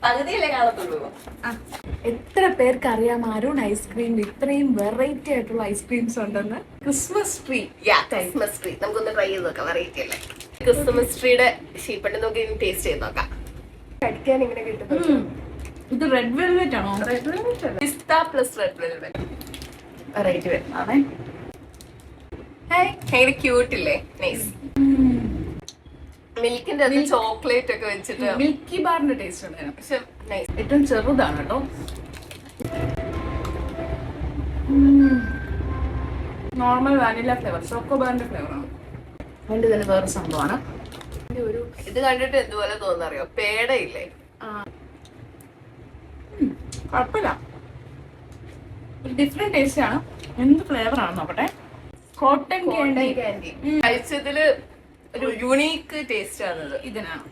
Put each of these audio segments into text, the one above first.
പകുതിയല്ലേ കാണത്തുള്ളൂ. എത്ര പേർക്ക് അറിയാം അരുൺ ഐസ്ക്രീമിൽ ഇത്രയും വെറൈറ്റി ആയിട്ടുള്ള ഐസ്ക്രീംസ് ഉണ്ടെന്ന്? Christmas tree. ക്രിസ്മസ് ട്രീ നമുക്കൊന്ന് ട്രൈ ചെയ്ത് നോക്കാം. വെറൈറ്റി അല്ലേ? ക്രിസ്മസ് ട്രീയുടെ ഷീപ്പണ്ട് നമുക്ക് ടേസ്റ്റ് ചെയ്ത് നോക്കാം. കഴിക്കാൻ ഇങ്ങനെ കിട്ടും. ഇത് റെഡ് വെൽവെറ്റ് ആണോ? റെഡ് വെൽവെറ്റ് അല്ല, പിസ്ത പ്ലസ് റെഡ് വെൽവെറ്റ് വെറൈറ്റി വരുന്നതാണേ. ഭയങ്കര ക്യൂട്ട് ഇല്ലേ? നൈസ്. മിൽക്കിന്റെ അത് ചോക്ലേറ്റ് ഒക്കെ വെച്ചിട്ട് മിൽക്കി ബാറിന്റെ ടേസ്റ്റ് ഉണ്ടായിരുന്നു. പക്ഷെ നൈസ്. ഏറ്റവും ചെറുതാണ് കേട്ടോ. നോർമൽ വാനില ഫ്ലേവർ, ചോക്കോ ബാറിന്റെ ഫ്ലേവറാണ്. അതിന്റെ തന്നെ വേറെ സംഭവമാണ്. ഒരു ഇത് കണ്ടിട്ട് എന്തുപോലെ തോന്നുന്നറിയോ? പേടയില്ലേ? കുഴപ്പമില്ല, ഡിഫറെന്റ് ടേസ്റ്റ് ആണ്. എന്ത് ഫ്ലേവർ ആണ് നോക്കട്ടെ. Cotton candy. കഴിച്ചതില് ഒരു യുണീക്ക് ടേസ്റ്റ് ആണത്. ഇതിനാണ്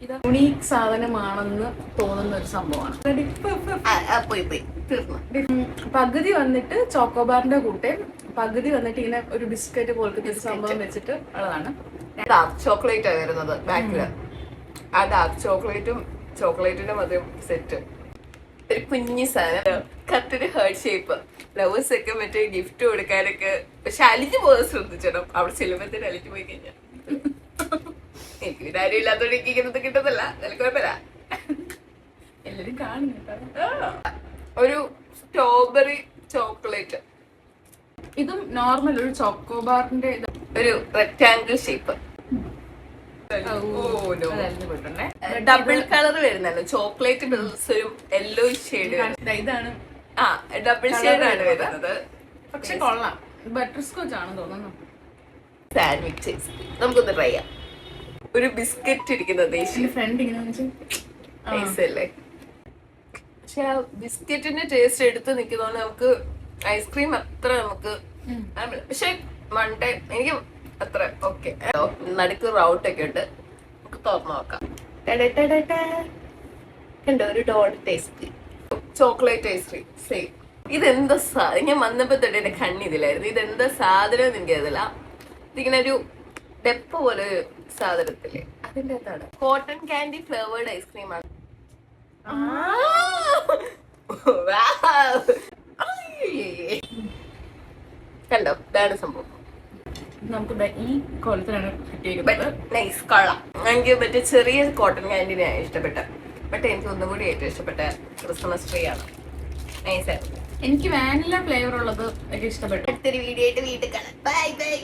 ഇത് യുണീക്ക് സാധനമാണെന്ന് തോന്നുന്ന ഒരു സംഭവമാണ്. പോയി തീർന്നു. പകുതി വന്നിട്ട് ചോക്കോബാറിന്റെ കൂട്ടെ, പകുതി വന്നിട്ട് ഇങ്ങനെ ഒരു ബിസ്ക്കറ്റ് പോലത്തെ ഒരു സംഭവം വെച്ചിട്ട് ഉള്ളതാണ്. ഡാർക്ക് ചോക്ലേറ്റ് ആണ് വരുന്നത് ബാക്കില്. ആ ഡാർക്ക് ചോക്ലേറ്റും ചോക്ലേറ്റിന്റെ മതിയും സെറ്റ്. ഒരു കുഞ്ഞി സാധനം, കത്തൊരു ഹേർട്ട് ഷേപ്പ്. ലവേഴ്സ് ഒക്കെ മറ്റേ ഗിഫ്റ്റ് കൊടുക്കാനൊക്കെ. പക്ഷെ അലിഞ്ഞു പോകാൻ ശ്രദ്ധിച്ചണം. അവിടെ ചെല്ലുമ്പത്തിന് അലിഞ്ഞു പോയി കഴിഞ്ഞാൽ. എനിക്ക് പിന്നെ ആരും ഇല്ലാത്തോണ്ട് എനിക്ക് ഇങ്ങനത്തെ കിട്ടുന്നില്ല. അതിൽ കുഴപ്പമില്ല, എല്ലാരും കാണും. ഒരു സ്ട്രോബെറി ചോക്ലേറ്റ്. ഇതും നോർമൽ ഒരു ചോക്കോബാറിന്റെ ഒരു റെക്ടാംഗിൾ ഷേപ്പ്. ഡബിൾ കളർ വരുന്നല്ലോ. ചോക്ലേറ്റ് പ്ലസ് ഒരു യെല്ലോ ഷെയ്ഡ്. ഇതാണ് ഡബിൾ ഷെയ്ഡ് ആണ് വരുന്നത്. പക്ഷെ കൊള്ളാം. ബട്ടർ സ്കോച്ച് ആണെന്ന് തോന്നുന്നു. സാൻഡ്വിച്ച് നമുക്കൊന്ന് ട്രൈ ചെയ്യാം. ഒരു ബിസ്ക്കറ്റ് ഇരിക്കുന്നത് ഫ്രണ്ട് ഇങ്ങനെ അല്ലേ? പക്ഷെ ആ ബിസ്ക്കറ്റിന്റെ ടേസ്റ്റ് എടുത്ത് നിൽക്കുന്നതുകൊണ്ട് നമുക്ക് ഐസ്ക്രീം അത്ര നമുക്ക്. പക്ഷെ മണ്ടേ എനിക്ക് അത്ര ഓക്കെ. നടുക്ക് റൗട്ട് ഒക്കെ ഉണ്ട്. നമുക്ക് തുറന്നു നോക്കാം. കണ്ടോ ഒരു dot taste chocolate ice cream same. ഇതെന്താ ഞാൻ വന്നപ്പോ തൊട്ട് എന്റെ കണ്ണിതിലായിരുന്നു. ഇതെന്താ സാധനം എന്ന് എനിക്കറിയില്ല. ഇതിങ്ങനെ ഒരു ഡെപ്പ പോലെ ഒരു സാധനത്തില്ലേ, അതിന്റെ അകത്താണ്. കോട്ടൺ കാൻഡി ഫ്ലേവേർഡ് ഐസ്ക്രീം ആണ്. കണ്ടോ, ഇതാണ് സംഭവം. നമുക്ക് ഈ കോലത്തിലാണ് കിട്ടിയിരിക്കുന്നത്. നൈസ്, കൊള്ളാം. എനിക്ക് മറ്റേ ചെറിയ കോട്ടൺ കാൻഡിനെ ഇഷ്ടപ്പെട്ട. ബട്ട് എനിക്ക് ഒന്നുകൂടി ഏറ്റവും ഇഷ്ടപ്പെട്ട ക്രിസ്മസ് ട്രീ ആണ്. നൈസായിരുന്നു. എനിക്ക് വാനില ഫ്ലേവർ ഉള്ളത് ഒക്കെ ഇഷ്ടപ്പെട്ടു. അടുത്തൊരു വീഡിയോ ആയിട്ട് വീട്ടിൽ കാണാം. Bye bye.